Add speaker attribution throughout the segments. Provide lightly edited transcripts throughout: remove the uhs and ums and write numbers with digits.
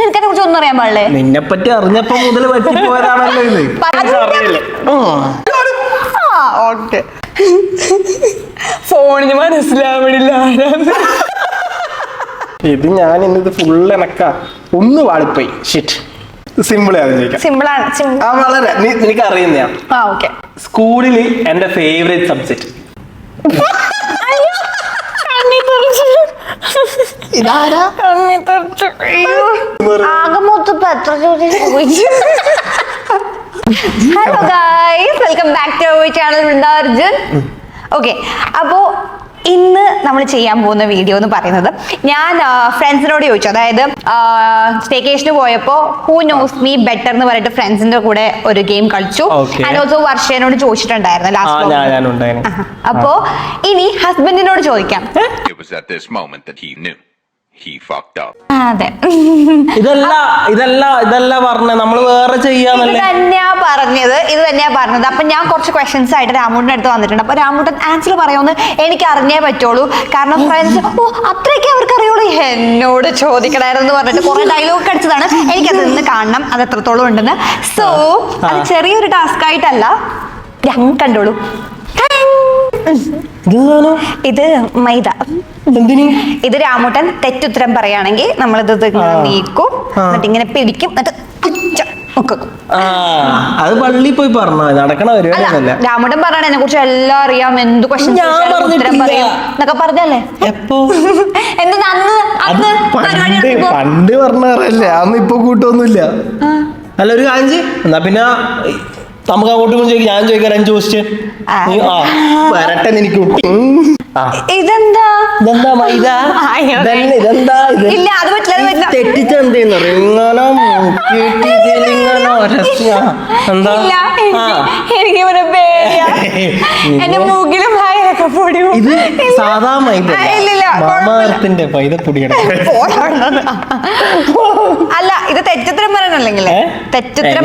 Speaker 1: നിനക്കതിനെ കുറിച്ച് ഒന്നും അറിയാൻ പാടില്ലേ?
Speaker 2: നിന്നെ പറ്റി അറിഞ്ഞപ്പോ മുതൽ പറ്റിപ്പോയതാണല്ലോ ഇത്.
Speaker 1: ഓക്കെ, ഫോണിന് മനസ്സിലാവണില്ല ആരാന്ന്.
Speaker 2: ഇത് ഞാൻ ഇന്നത് ഫുള്ള് എനക്കാ ഒന്ന് വാളിപ്പോയി. ഷിറ്റ്. സിമ്പിൾ ആണ് ചോദിക്കാം.
Speaker 1: സിമ്പിളാണ്.
Speaker 2: ആ വളരെ നിനക്ക് അറിയുന്ന
Speaker 1: ഓക്കെ.
Speaker 2: സ്കൂളില് എന്റെ ഫേവറേറ്റ് സബ്ജക്ട് ഇതാരാ?
Speaker 1: ആകെ മൊത്തം എത്ര ചോദിച്ചു. Hello guys, welcome back to our channel Vrindarjun. Okay, അപ്പോ ഇന്ന് നമ്മൾ ചെയ്യാൻ പോകുന്ന വീഡിയോ എന്ന് പറയുന്നത്, ഞാൻ ഫ്രണ്ട്സിനോട് ചോദിച്ചു, അതായത് സ്റ്റേക്കേഷന് പോയപ്പോൾ ഹൂ നോസ് മീ ബെറ്റർ എന്ന് പറഞ്ഞിട്ട് ഫ്രണ്ട്സിന്റെ കൂടെ ഒരു ഗെയിം കളിച്ചു. ആൻഡ് ഓൾസോ വർഷേനോട് ചോദിച്ചിട്ടുണ്ടായിരുന്നു ലാസ്റ്റ്. അപ്പോ ഇനി ഹസ്ബൻഡിനോട് ചോദിക്കാം. അതെ,
Speaker 2: ഇതല്ല പറഞ്ഞത്, നമ്മള് വേറെ ചെയ്യാന്നല്ലേ.
Speaker 1: ഇത് തന്നെയാ പറഞ്ഞത്. അപ്പൊ ഞാൻ കുറച്ച് ക്വസ്റ്റ്യൻസ് ആയിട്ട് രാമൂട്ടിന്റെ അടുത്ത് വന്നിട്ടുണ്ട്. അപ്പൊ രാമൂട്ടൻ ആൻസർ പറയുമെന്ന് എനിക്ക് അറിഞ്ഞേ പറ്റുള്ളൂ. കാരണം ഫ്രണ്ട്സ് അത്രയൊക്കെ അവർക്ക് അറിയുള്ളൂ. എന്നോട് ചോദിക്കണമായിരുന്നു എന്ന് പറഞ്ഞിട്ട് കുറെ ഡയലോഗ് അടിച്ചതാണ്. എനിക്കത് ഇന്ന് കാണണം, അത് എത്രത്തോളം ഉണ്ടെന്ന്. സോ അത് ചെറിയൊരു ടാസ്ക് ആയിട്ടല്ല, കണ്ടോളൂ. ഇത് മൈദ. ഇത് രാമൂട്ടൻ തെറ്റുത്തരം പറയുകയാണെങ്കിൽ നമ്മളിത് നീക്കും, എന്നിട്ട് ഇങ്ങനെ പിടിക്കും, എന്നിട്ട്
Speaker 2: അത് പള്ളി പോയി പറഞ്ഞ നടക്കണ പരിപാടിയല്ല.
Speaker 1: രാമൂട്ടൻ പറഞ്ഞാണ് എന്നെ കുറിച്ച് എല്ലാം അറിയാം, എന്ത് ക്വസ്റ്റ്യൻ പറയും എന്നൊക്കെ പറഞ്ഞല്ലേ.
Speaker 2: പണ്ട് പറഞ്ഞല്ലേ, അന്ന് ഇപ്പൊ കൂട്ടൊന്നുമില്ല. അല്ല, ഒരു കാര്യം ചെയ്യ്, എന്നാ പിന്നെ നമുക്ക് അങ്ങോട്ടും ചോദിക്കും, ഞാൻ ചോദിക്കാം 5 ക്വസ്റ്റ്യൻ. വരട്ടെ നിനക്കും.
Speaker 1: ഇതെന്താ
Speaker 2: മൈദ? ഇതെന്താ?
Speaker 1: ഇല്ല, അത് പറ്റില്ല.
Speaker 2: തെറ്റിച്ചെന്തേന്ന്
Speaker 1: എന്റെ മൂക്കിലും ഭായൊക്കെ പൊടി.
Speaker 2: ഇത് സാധാ മൈദ, മാമാത്തിന്റെ മൈദപ്പൊടിയാണ്.
Speaker 1: അല്ല, ഇത് തെറ്റുത്തരം പറയാനല്ലെങ്കിൽ തെറ്റുത്തരം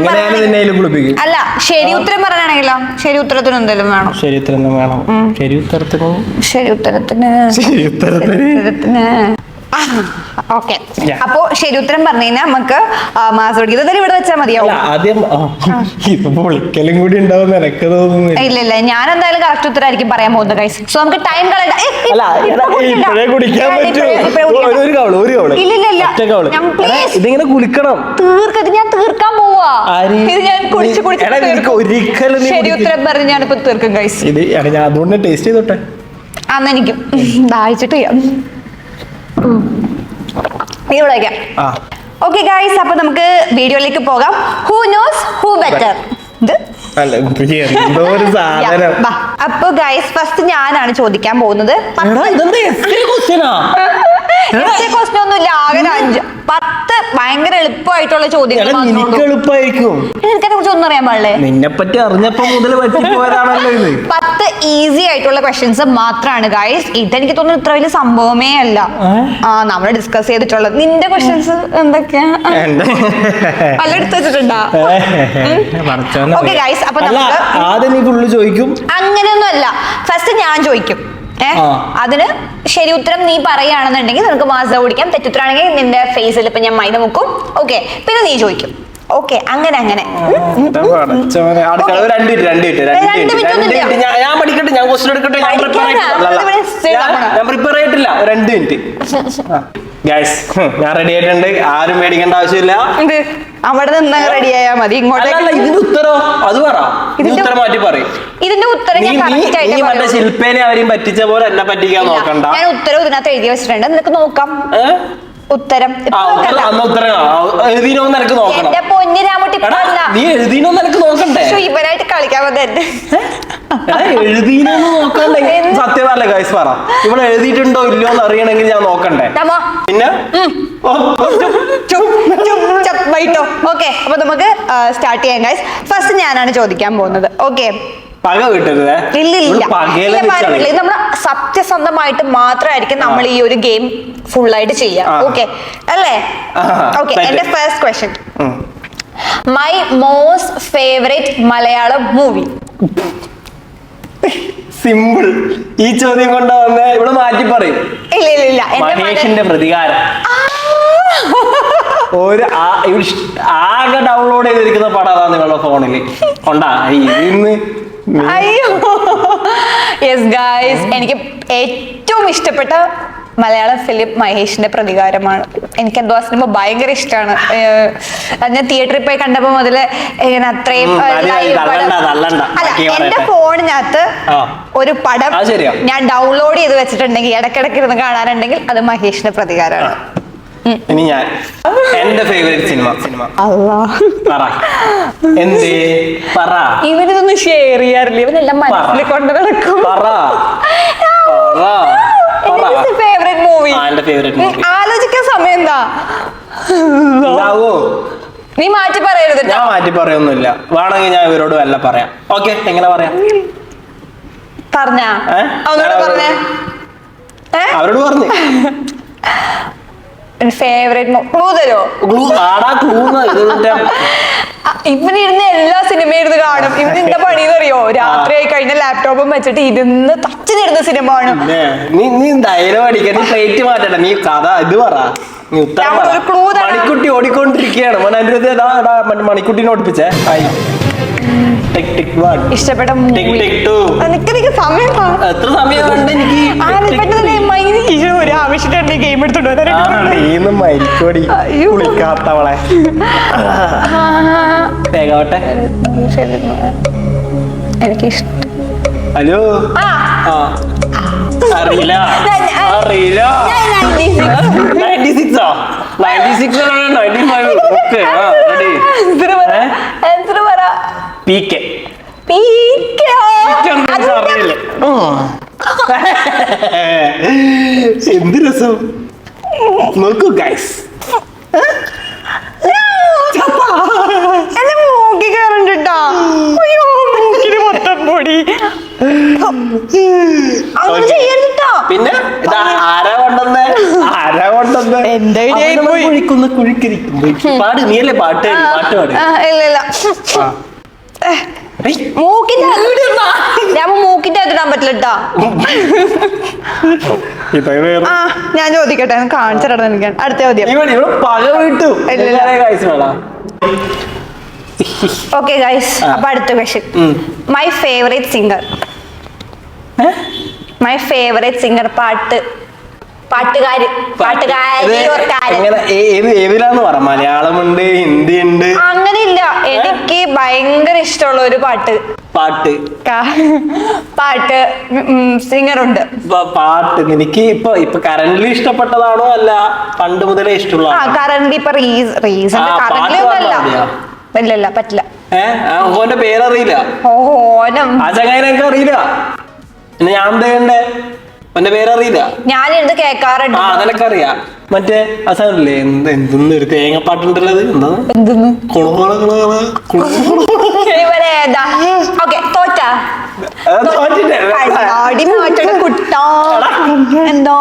Speaker 1: അല്ല, ശരി ഉത്തരം പറയാനാണെങ്കിലോ? ശരി ഉത്തരത്തിന് എന്തെങ്കിലും വേണം.
Speaker 2: ശരി ഉത്തരം വേണം. ശരി ഉത്തരത്തിന്
Speaker 1: ഓക്കെ. അപ്പൊ ശരി ഉത്തരം പറഞ്ഞു കഴിഞ്ഞാൽ നമുക്ക് മാസം ഇത് ഇവിടെ വെച്ചാൽ മതിയാവും.
Speaker 2: ആദ്യം വിളിക്കലും കൂടി ഉണ്ടാവും എനിക്ക് തോന്നുന്നു.
Speaker 1: ഇല്ല, ഞാൻ എന്തായാലും കറക്റ്റ് ഉത്തരമായിരിക്കും പറയാൻ പോകുന്നത് ഗൈസ്. സോ നമുക്ക് ടൈം കളയണ്ട.
Speaker 2: ഇതിങ്ങനെ കുളിക്കണം.
Speaker 1: തീർക്കത് ഞാൻ തീർക്കാൻ പോവാ. ഇത് ഞാൻ ഒരിക്കലും ശരി ഉത്തരം പറഞ്ഞ് ഞാനിപ്പോ തീർക്കും ഗൈസ്.
Speaker 2: ഇത് ഞാൻ അതുകൊണ്ട് ടേസ്റ്റ് ചെയ്തോട്ടെ.
Speaker 1: അന്നെനിക്കും ദാഹിച്ചിട്ട് ചെയ്യാം. ഇവിടെ വയ്ക്കാം. ഓക്കെ ഗൈസ്, അപ്പൊ നമുക്ക് വീഡിയോയിലേക്ക് പോകാം. Who knows who better. അപ്പൊ ഗൈസ്, ഫസ്റ്റ് ഞാനാണ് ചോദിക്കാൻ പോകുന്നത്. ക്വസ്റ്റ്യൻ ഒന്നുമില്ല, ആകെ 10 ഭയങ്കര എളുപ്പമായിട്ടുള്ള ചോദ്യങ്ങൾ. എനിക്കതിനെ കുറിച്ച് ഒന്നും അറിയാൻ പാടില്ലേ?
Speaker 2: നിന്നെ പറ്റി അറിഞ്ഞപ്പോ മുതൽ പറ്റിപ്പോയതാണല്ലോ ഇത്.
Speaker 1: 10 ഈസി ആയിട്ടുള്ള ക്വസ്റ്റ്യൻസ് മാത്രമാണ് ഗൈസ്. ഇതെനിക്ക് തോന്നുന്നു ഇത്ര വലിയ സംഭവമേ അല്ല. നമ്മൾ ഡിസ്കസ് ചെയ്തിട്ടുള്ളത്. നിന്റെ ക്വസ്റ്റ്യൻസ് എന്തൊക്കെയാ? പല എടുത്ത് വെച്ചിട്ടുണ്ടോ? ഓക്കെ ഗൈസ്, അപ്പൊ അങ്ങനെയൊന്നും അല്ല. ഫസ്റ്റ് ഞാൻ ചോദിക്കും. അതിന് ശരി ഉത്തരം നീ പറയുകയാണെന്നുണ്ടെങ്കിൽ നിനക്ക് മാസ ഓടിക്കാം. തെറ്റുത്തരാണെങ്കിൽ നിന്റെ ഫേസിൽ ഇപ്പൊ ഞാൻ മൈദ മുക്കും. ഓക്കെ, പിന്നെ നീ ചോദിക്കും. ഓക്കെ, അങ്ങനെ
Speaker 2: ഞാൻ റെഡി ആയിട്ടുണ്ട്. ആരും മേടിക്കേണ്ട ആവശ്യമില്ല.
Speaker 1: അവിടെ നിന്ന് റെഡി ആയാൽ മതി. ഇങ്ങോട്ടേക്ക്
Speaker 2: ഇതിന്റെ ഉത്തരോ അത് പറ. ഉത്തരം മാറ്റി പറയും.
Speaker 1: ഇതിന്റെ ഉത്തരം ഞാൻ
Speaker 2: ശില്പേനെ അവരെയും പറ്റിച്ച പോലെ എന്നെ പറ്റിക്കാൻ നോക്കണ്ട.
Speaker 1: ഞാൻ ഉത്തരം ഇതിനകത്ത് എഴുതി വെച്ചിട്ടുണ്ട്, നിനക്ക് നോക്കാം. ഉത്തരം
Speaker 2: എഴുതിനോന്ന് എനിക്ക് നോക്കണം.
Speaker 1: എന്റെ പൊന്നു രാമൂട്ടി,
Speaker 2: നീ എഴുതിനോന്ന് എനിക്ക് നോക്കണ്ടേ?
Speaker 1: ഇവനായിട്ട് കളിക്കാൻ വന്നെ
Speaker 2: എഴുതിനോന്ന് നോക്കണ്ടേ? സത്യം പറ ഗൈസ്, പറ ഇവിടെ എഴുതിയിട്ടുണ്ടോ ഇല്ലയോ എന്ന് അറിയണമെങ്കിൽ ഞാൻ നോക്കണ്ടേ? പിന്നെ
Speaker 1: ഓക്കെ, അപ്പൊ നമുക്ക് സ്റ്റാർട്ട് ചെയ്യാം ഗൈസ്. ഫസ്റ്റ് ഞാനാണ് ചോദിക്കാൻ പോകുന്നത്. ഓക്കെ,
Speaker 2: പക വിട്ടരുത്.
Speaker 1: ഇത് നമ്മൾ സത്യസന്ധമായിട്ട് മാത്രമായിരിക്കും നമ്മൾ ഈ ഒരു ഗെയിം ഫുൾ ആയിട്ട് ചെയ്യാം. ഓക്കെ അല്ലേ? ഓക്കെ, എന്റെ first question. My most favourite Malayalam movie.
Speaker 2: Simple. ഈ ചോദ്യം കൊണ്ടാ വന്നേ. ഇവിടെ മാറ്റി പറയും.
Speaker 1: ഇല്ല,
Speaker 2: മഹേഷിന്റെ പ്രതികാരം. ആകെ ഡൗൺലോഡ് ചെയ്തിരിക്കുന്ന പടം അതാ നിങ്ങളുടെ ഫോണിൽ ഉണ്ടാ ഇന്ന്.
Speaker 1: അയ്യോ യെസ് ഗായ്സ്, എനിക്ക് ഏറ്റവും ഇഷ്ടപ്പെട്ട മലയാളം ഫിലിം മഹേഷിന്റെ പ്രതികാരമാണ്. എനിക്ക് എന്തോ ആ സിനിമ ഭയങ്കര ഇഷ്ടമാണ്. ഞാൻ തിയേറ്ററിൽ പോയി കണ്ടപ്പോ മുതല് ഇങ്ങനെ അത്രയും അല്ല, എന്റെ ഫോണിനകത്ത് ഒരു പടം ഞാൻ ഡൗൺലോഡ് ചെയ്ത് വെച്ചിട്ടുണ്ടെങ്കിൽ ഇടയ്ക്കിടയ്ക്ക് ഇരുന്ന് കാണാനുണ്ടെങ്കിൽ അത് മഹേഷിന്റെ പ്രതികാരമാണ്.
Speaker 2: ഇനി ഞാൻ എന്റെ ഫേവറേറ്റ് സിനിമ എന്തേ പറ.
Speaker 1: ഇവനിതൊന്നും ഷെയർ ചെയ്യാറില്ല, ഇവനെല്ലാം മനസ്സിൽ കൊണ്ട് നടക്കും. ഫേവറേറ്റ് മൂവി ആലോചിക്കാൻ സമയം എന്താ? നീ മാറ്റി പറയരുത്.
Speaker 2: ഞാൻ മാറ്റി പറയൊന്നുമില്ല, വേണമെങ്കിൽ ഞാൻ ഇവരോട് വല്ല പറയാം. ഓക്കെ, എങ്ങനെ പറയാം?
Speaker 1: പറഞ്ഞാ പറഞ്ഞേ,
Speaker 2: അവരോട് പറഞ്ഞു
Speaker 1: ഫേവറേറ്റ് ക്ലൂ തരോ? ഇവനിരുന്ന് എല്ലാ സിനിമയും ഇരുന്ന് കാണും. ഇവന് എന്താ പണിന്ന് അറിയോ? രാത്രി ആയി കഴിഞ്ഞ ലാപ്ടോപ്പും വെച്ചിട്ട് ഇരുന്ന് തച്ചിരുന്ന സിനിമ ആണ്.
Speaker 2: നീ ഡയലോഗ് അടിക്കാൻ, നീ പ്ലേറ്റ് മാറ്റണ്ട, നീ കഥ ഇത് പറ. നീ ഉത്തരം മണിക്കുട്ടി ഓടിക്കൊണ്ടിരിക്കുകയാണ്. മണിക്കുട്ടീനെ ഓടിപ്പിച്ചേ.
Speaker 1: ഇഷ്ടപ്പെട്ട
Speaker 2: ഒരു
Speaker 1: ആവശ്യത്തിന് ഗെയിം എടുത്തോണ്ട്
Speaker 2: കുളിക്കാത്തവളെ
Speaker 1: എനിക്ക് ഇഷ്ടം.
Speaker 2: ഹലോ, അറിയില്ല അറിയില്ല 96 95 ഓക്കെ. എന്ത് രസം നോക്കൂ ഗൈസ്.
Speaker 1: എന്നെ മൂക്കി കയറണ്ടിട്ടാ. മൊത്തം പൊടി
Speaker 2: പിന്നെ ആരാ കൊണ്ടുവന്ന്
Speaker 1: എന്റെ
Speaker 2: പാട്. നീയല്ലേ പാട്ട് പാട്?
Speaker 1: ഇല്ല, മൂക്കിന്റെ അകത്തിടാൻ പറ്റില്ലട്ടാ. ഞാൻ ചോദിക്കട്ടെ, കാണിച്ചിടണം എനിക്ക്. അടുത്ത ചോദ്യം. ഓക്കെ ഗൈസ്, അപ്പൊ അടുത്ത ക്വസ്റ്റ്യൻ. മൈ ഫേവറേറ്റ് സിംഗർ
Speaker 2: ഏതിലാന്ന് പറ. മലയാളമുണ്ട്, ഹിന്ദി ഉണ്ട്,
Speaker 1: അങ്ങനെയില്ല. എനിക്ക് ഭയങ്കര ഇഷ്ടമുള്ള ഒരു പാട്ട് സിംഗർ ഉണ്ട്.
Speaker 2: പാട്ട് എനിക്ക് ഇപ്പൊ കറന്റ്ലി ഇഷ്ടപ്പെട്ടതാണോ അല്ല പണ്ട് മുതലേ ഇഷ്ടമുള്ള?
Speaker 1: കറന്റ്ലി ഇപ്പൊ റീസൺ കറന്റ്ലി ഒന്നല്ല. ഇല്ല പറ്റില്ല.
Speaker 2: ഓന്റെ പേരറിയില്ല, ആ ചങ്ങായിനൊക്കെ അറിയില്ല. പിന്നെ ഞാൻ ചെയ്യണ്ടേ? എന്റെ പേരറിയില്ല.
Speaker 1: ഞാനിരുന്ന് കേൾക്കാറുണ്ട്.
Speaker 2: അതെനിക്കറിയാം. മറ്റേ അസാനല്ലേ എന്തെന്ന് ഒരു തേങ്ങപ്പാട്ടുണ്ടല്ലത് എന്താ?
Speaker 1: എന്തോ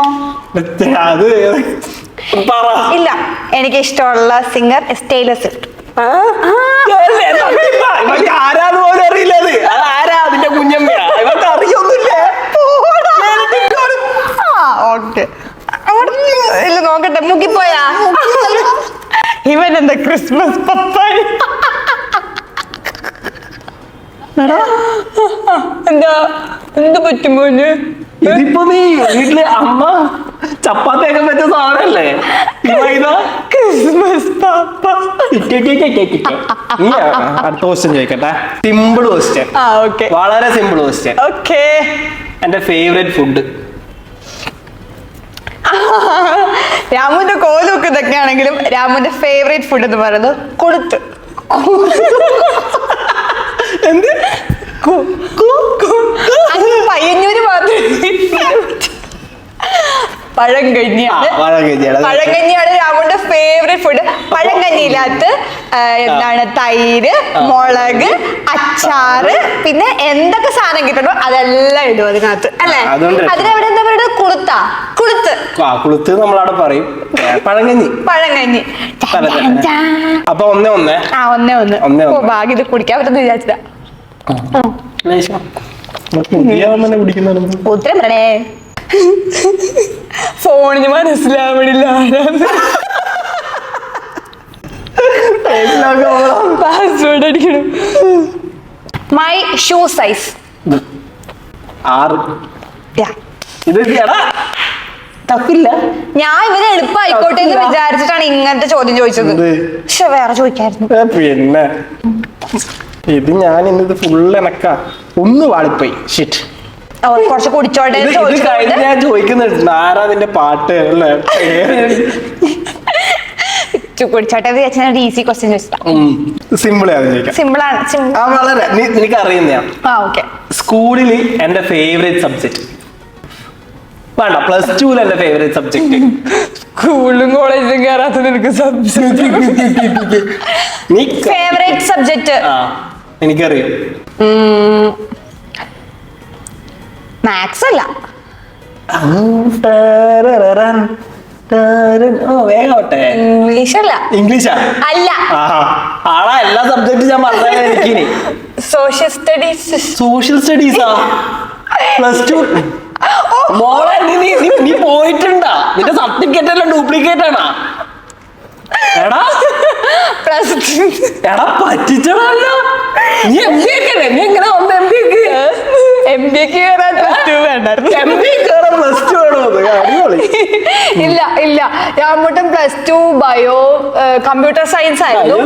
Speaker 1: ഇല്ല. എനിക്ക് ഇഷ്ടമുള്ള സിംഗർ ടൈലർ സ്വിഫ്റ്റ്.
Speaker 2: ആരാന്ന് പോലും അറിയില്ലത്. ആരാ അതിന്റെ കുഞ്ഞമ്മയാ? ഇവർക്ക് അറിയൊന്നുമില്ല.
Speaker 1: ഇല്ല, നോക്കട്ടെ. മുക്കിപ്പോയാ ഇവൻ എന്താ ക്രിസ്മസ് പപ്പായി? എന്താ എന്ത് പറ്റുമോന്?
Speaker 2: ഇതിപ്പോ നീ വീട്ടില് അമ്മ ചപ്പാത്തിയൊക്കെ പറ്റ സാധനല്ലേ
Speaker 1: ക്രിസ്മസ് പാപ്പ.
Speaker 2: അടുത്ത ക്വസ്റ്റ്യൻ ചോദിക്കട്ടെ. സിമ്പിൾ ക്വസ്റ്റ്യൻ, വളരെ സിമ്പിൾ ക്വസ്റ്റ്യൻ. എന്റെ ഫേവറേറ്റ് ഫുഡ്.
Speaker 1: രാമുന്റെ കോലൊക്കെ ഇതൊക്കെ ആണെങ്കിലും രാമുന്റെ ഫേവറേറ്റ് ഫുഡ് എന്ന് പറയുന്നത് കൊളുത്ത്.
Speaker 2: എന്ത്
Speaker 1: പയ്യന്നൂര് മാത്രം പഴങ്കഞ്ഞിയാണ് രാമുന്റെ ഫേവറേറ്റ് ഫുഡ്. പഴങ്കഞ്ഞിയിലകത്ത് എന്താണ് തൈര്, മുളക്, അച്ചാറ്, പിന്നെ എന്തൊക്കെ സാധനം കിട്ടണോ അതെല്ലാം ഇടും അതിനകത്ത് അല്ലേ? അതിനെവിടെ എന്താ പറയുന്നത്? കുളുത്ത്
Speaker 2: നമ്മളവിടെ പറയും പഴങ്കഞ്ഞി. അപ്പൊ ഒന്നേ
Speaker 1: ഭാഗ്യം ഇത് കുടിക്കാൻ പറ്റുന്ന വിചാരിച്ചതാ. ഉത്തരം പറയണേ. ഫോണിന് മനസ്സിലാവണില്ല. My shoe size
Speaker 2: 6. ഇത് തപ്പില്ല.
Speaker 1: ഞാൻ ഇവര് എളുപ്പമായിക്കോട്ടെ എന്ന് വിചാരിച്ചിട്ടാണ് ഇങ്ങനത്തെ ചോദ്യം ചോദിച്ചത്. പക്ഷെ വേറെ ചോദിക്കായിരുന്നു.
Speaker 2: പിന്നെ ഇത് ഞാൻ ഇന്നത് ഫുള്ള് എനക്കാ ഒന്ന് വാളിപ്പോയി. ഷിറ്റ്.
Speaker 1: കുറച്ച് കുടിച്ചോട്ടെ
Speaker 2: ഞാൻ ചോദിക്കുന്നുണ്ട് ആരാ നിന്റെ പാട്ട് അല്ലേ?
Speaker 1: കുടിച്ചോട്ടെ ഒരു ഈസി ക്വസ്റ്റ്യൻ ചോദിച്ചാ
Speaker 2: സിമ്പിൾ
Speaker 1: സിമ്പിളാണ്.
Speaker 2: വളരെ നിനക്ക് അറിയുന്ന സ്കൂളില് എന്റെ ഫേവറേറ്റ് സബ്ജക്ട് വേണ്ട +2 എന്റെ ഫേവറേറ്റ് സബ്ജക്ട്.
Speaker 1: സ്കൂളും കോളേജിലും കയറാത്ത നിനക്ക് ഫേവറേറ്റ് സബ്ജക്ട്
Speaker 2: എനിക്കറിയാം.
Speaker 1: മാത്സ് അല്ല.
Speaker 2: വേഗോട്ടെ. ഇംഗ്ലീഷാ
Speaker 1: അല്ല.
Speaker 2: ആളാ എല്ലാ സബ്ജക്റ്റും ഞാൻ പറഞ്ഞാൽ എനിക്കിനി
Speaker 1: സോഷ്യൽ സ്റ്റഡീസ്.
Speaker 2: സോഷ്യൽ സ്റ്റഡീസാ +2. മോളെ നീ പോയിട്ടുണ്ടാ? നിന്റെ സർട്ടിഫിക്കറ്റ് എല്ലാം ഡ്യൂപ്ലിക്കേറ്റ് ആണോ? എടാ പറ്റിച്ചടല്ലോ. നീ MBA നീ എങ്ങനെ വന്ന MBA
Speaker 1: ഇല്ല ഇല്ല ഞാൻ അങ്ങോട്ടും +2 ബയോ കമ്പ്യൂട്ടർ സയൻസ് ആയിരുന്നു.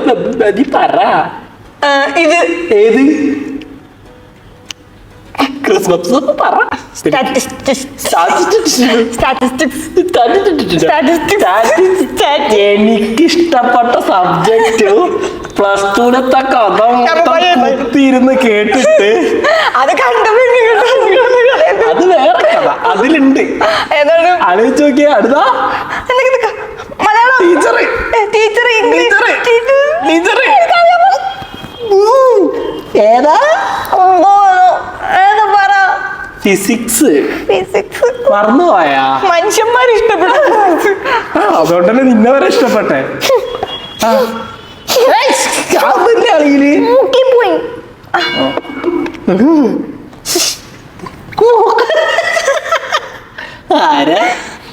Speaker 1: ഇത്
Speaker 2: ഏത് എനിക്കിഷ്ടപ്പെട്ട സബ്ജക്റ്റ് +2 കഥ ഇരുന്ന് കേട്ടിട്ട്
Speaker 1: അത്
Speaker 2: അത് വേറെ കഥ അതിലുണ്ട്. ആലോചിച്ച് നോക്കിയാ അടുത്താ ഏതാ ഫിസിക്സ് മറന്നുപോയാ?
Speaker 1: മനുഷ്യന്മാര് ഇഷ്ടപ്പെടും.
Speaker 2: അതുകൊണ്ടല്ലേ നിന്നെ വരെ ഇഷ്ടപ്പെട്ടെ.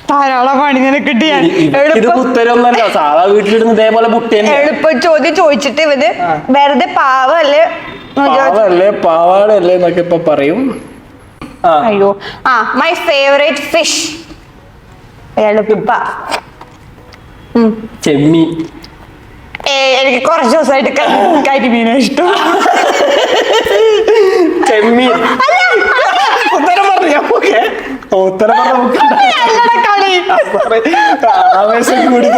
Speaker 2: ധാരാളം പണി നിനക്ക് ഉത്തരവൊന്നല്ല. സാധാ വീട്ടിലിടുന്ന ഇതേപോലെ എളുപ്പ ചോദ്യം ചോദിച്ചിട്ട് ഇവര് വെറുതെ പാവല്ലേ പാവാടല്ലേ എന്നൊക്കെ ഇപ്പൊ പറയും.
Speaker 1: അയ്യോ മൈ ഫേവറേറ്റ് ഫിഷ് എളുപ്പ
Speaker 2: ചെമ്മീൻ.
Speaker 1: എനിക്ക് കുറച്ച് ദിവസമായിട്ട് കരിമീന ഇഷ്ടം.
Speaker 2: ചെമ്മീൻ ഉത്തരം പറഞ്ഞ ഉത്തരം കളി ആവേശം കൂടി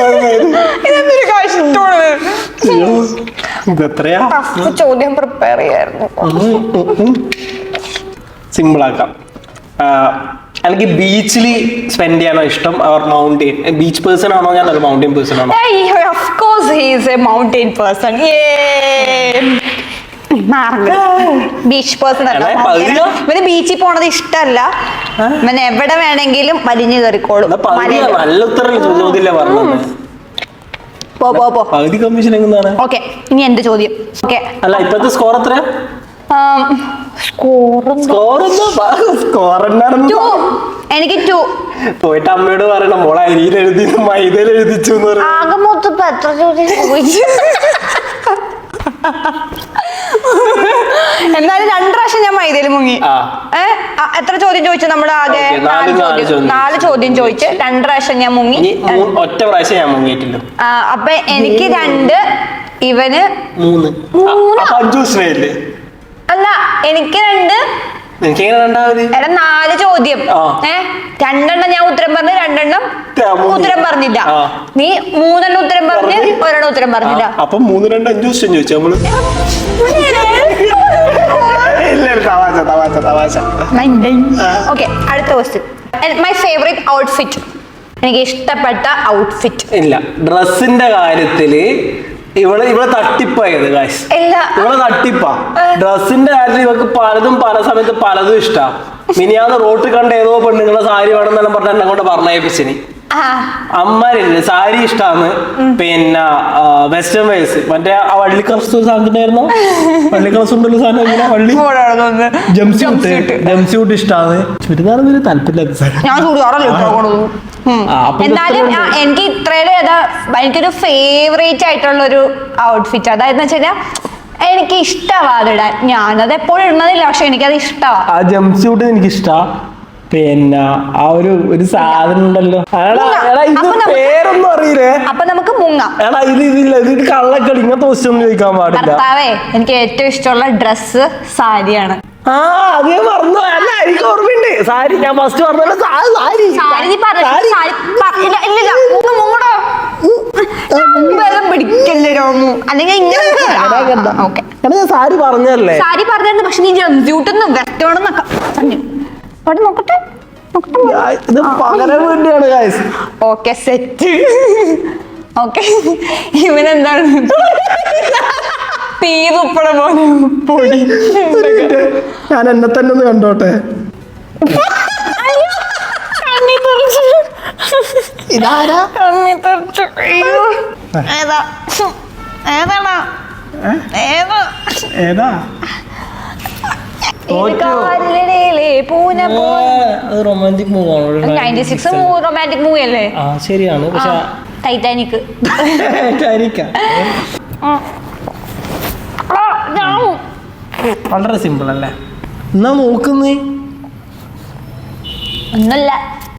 Speaker 2: ഇതെത്രയാ
Speaker 1: ചോദ്യം പ്രിപ്പയർ ചെയ്യായിരുന്നു.
Speaker 2: സിമ്പിൾ ആക്കാം. എനിക്ക് ബീച്ചിൽ സ്പെൻഡ് ചെയ്യാനോ ഇഷ്ടം അവർ മൗണ്ടെയിൻ ബീച്ച് പേഴ്സൺ ആണോ ഞാൻ ഒരു മൗണ്ടെയിൻ പേഴ്സൺ ആണോ?
Speaker 1: Of course he is a mountain person. Beach person അല്ല. ഇവന് ബീച്ചിൽ പോണത് ഇഷ്ടമല്ല. ഇവന് എവിടെ വേണമെങ്കിലും വലിഞ്ഞു കയറിക്കോളും.
Speaker 2: നല്ല ഉത്തരം ചോദ്യമില്ല പറഞ്ഞത്. പകുതി കമ്മീഷൻ എങ്ങനെയാണ്?
Speaker 1: ഓക്കെ ഇനി എന്റെ ചോദ്യം. ഓക്കെ
Speaker 2: അല്ല ഇപ്പോഴത്തെ സ്കോർ എത്രയാ?
Speaker 1: എനിക്ക് 2.
Speaker 2: പോയിട്ട് അമ്മയോട് പറയണം മോളെ അരിയിൽ എഴുതി മൈദയിൽ എഴുതിച്ചു.
Speaker 1: ആകെ മൊത്തം എത്ര ചോദ്യം ചോദിച്ചു? എന്നാലും 2 പ്രാവശ്യം ഞാൻ മൈദയിൽ മുങ്ങി. എത്ര ചോദ്യം ചോദിച്ചു? നമ്മൾ ആകെ 4 ചോദ്യം ചോദിച്ച് 2 പ്രാവശ്യം ഞാൻ മുങ്ങി.
Speaker 2: ഒറ്റ പ്രാവശ്യം ഞാൻ മുങ്ങിയിട്ടില്ല.
Speaker 1: അപ്പൊ എനിക്ക് 2 ഇവന്
Speaker 2: 3.
Speaker 1: അല്ല എനിക്ക് 2. എടാ 4 ചോദ്യം 2 ഞാൻ ഉത്തരം പറഞ്ഞു, 2 ഉത്തരം പറഞ്ഞില്ല. നീ 3 ഉത്തരം പറഞ്ഞ് 1 ഉത്തരം പറഞ്ഞില്ല.
Speaker 2: അപ്പൊ 3, 2, 5 ക്വസ്റ്റ്യൻ ചോദിച്ചു നമ്മള്.
Speaker 1: ഓക്കെ അടുത്ത ക്വസ്റ്റ്യൻ. My favourite outfit. എനിക്ക് ഇഷ്ടപ്പെട്ട ഔട്ട്ഫിറ്റ്.
Speaker 2: ഇല്ല ഡ്രസ്സിന്റെ കാര്യത്തില് ഇവിടെ തട്ടിപ്പായത് ഗായ്സ്. ഇവിടെ തട്ടിപ്പാ. ഡ്രസ്സിന്റെ കാര്യത്തിൽ ഇവർക്ക് പലതും പല സമയത്ത് പലതും ഇഷ്ടാ. മിനിയാന്ന് റോട്ടിൽ കണ്ട ഏതോ പെണ്ണുങ്ങളെ സാരി വേണമെന്നെല്ലാം പറഞ്ഞ എന്നെ കൊണ്ട് പറഞ്ഞേപ്പിച്ചിനി. അമ്മരില്ലേ സാരി ഇഷ്ടാന്ന്. പിന്നെ വെസ്റ്റേൺ വേഴ്സ് മറ്റേ ആ വള്ളി കളസ് സാധനത്തിനായിരുന്നു. വള്ളി കളസ് ഉണ്ടല്ലോ സാധനം. ഇങ്ങനെ വള്ളി ജംസ്യൂട്ട് ഇഷ്ടാന്ന്. ചുരിദാർ ഒരു താല്പര്യമില്ലാത്ത സാധനം.
Speaker 1: എന്നാലും എനിക്ക് ഇത്രയും എനിക്കൊരു ഫേവറേറ്റ് ആയിട്ടുള്ള ഒരു ഔട്ട്ഫിറ്റ് അതായത് വെച്ചാൽ എനിക്ക് ഇഷ്ടമാതിടാൻ, ഞാനത് എപ്പോഴും ഇടുന്നതില്ല, പക്ഷെ എനിക്കത് ഇഷ്ടമാണ്.
Speaker 2: ആ ജംപ് സ്യൂട്ട് എനിക്ക് ഇഷ്ടാ. പിന്നെ ആ ഒരു സാധനം ഉണ്ടല്ലോ, ഇത് പേരൊന്നും അറിയില്ലേ.
Speaker 1: അപ്പൊ നമുക്ക് മുങ്ങാം.
Speaker 2: എടാ ഇതില്ല, ഇത് കള്ളക്കളി, ഇങ്ങനത്തെ ക്വസ്റ്റ്യൻ ഒന്നും ചോദിക്കാൻ പാടില്ല.
Speaker 1: ഭർത്താവേ, എനിക്ക് ഏറ്റവും ഇഷ്ടമുള്ള ഡ്രസ്സ് സാരിയാണ്.
Speaker 2: ആ അത് ഞാൻ മറന്നു. അല്ല എനിക്ക് ഓർമ്മയുണ്ട്, സാരി. ഞാൻ ഫസ്റ്റ് പറഞ്ഞല്ലോ സാരി.
Speaker 1: പിടിക്കല്ലേ രോമു, അല്ലെങ്കിൽ
Speaker 2: ഞാൻ സാരി പറഞ്ഞല്ലേ.
Speaker 1: സാരി പറഞ്ഞിരുന്നു, പക്ഷെ നീ ജംസ്യൂട്ടെന്ന് വെസ്റ്റേണെന്നൊക്കെ അവിടെ നോക്കട്ടെ.
Speaker 2: ഇത് പകരം വേണ്ടിയാണ് ഗൈസ്.
Speaker 1: Okay set. ഓക്കെ, ഇവനെന്താണ് തീ തുപ്പണ പോലെ പൊടി.
Speaker 2: ഞാൻ എന്നെ തന്നെ ഒന്ന് കണ്ടോട്ടെ. ഇതാരാ? ഏതാ? റൊമാൻറ്റിക് മൂവ് ആണ്.
Speaker 1: 96 റൊമാൻറ്റിക് മൂവി അല്ലേ?
Speaker 2: ആ ശരിയാണ്, പക്ഷെ
Speaker 1: ടൈറ്റാനിക്.
Speaker 2: വളരെ സിമ്പിൾ അല്ലേ? എന്നാ നോക്കുന്നേ
Speaker 1: ഒന്നുമില്ല.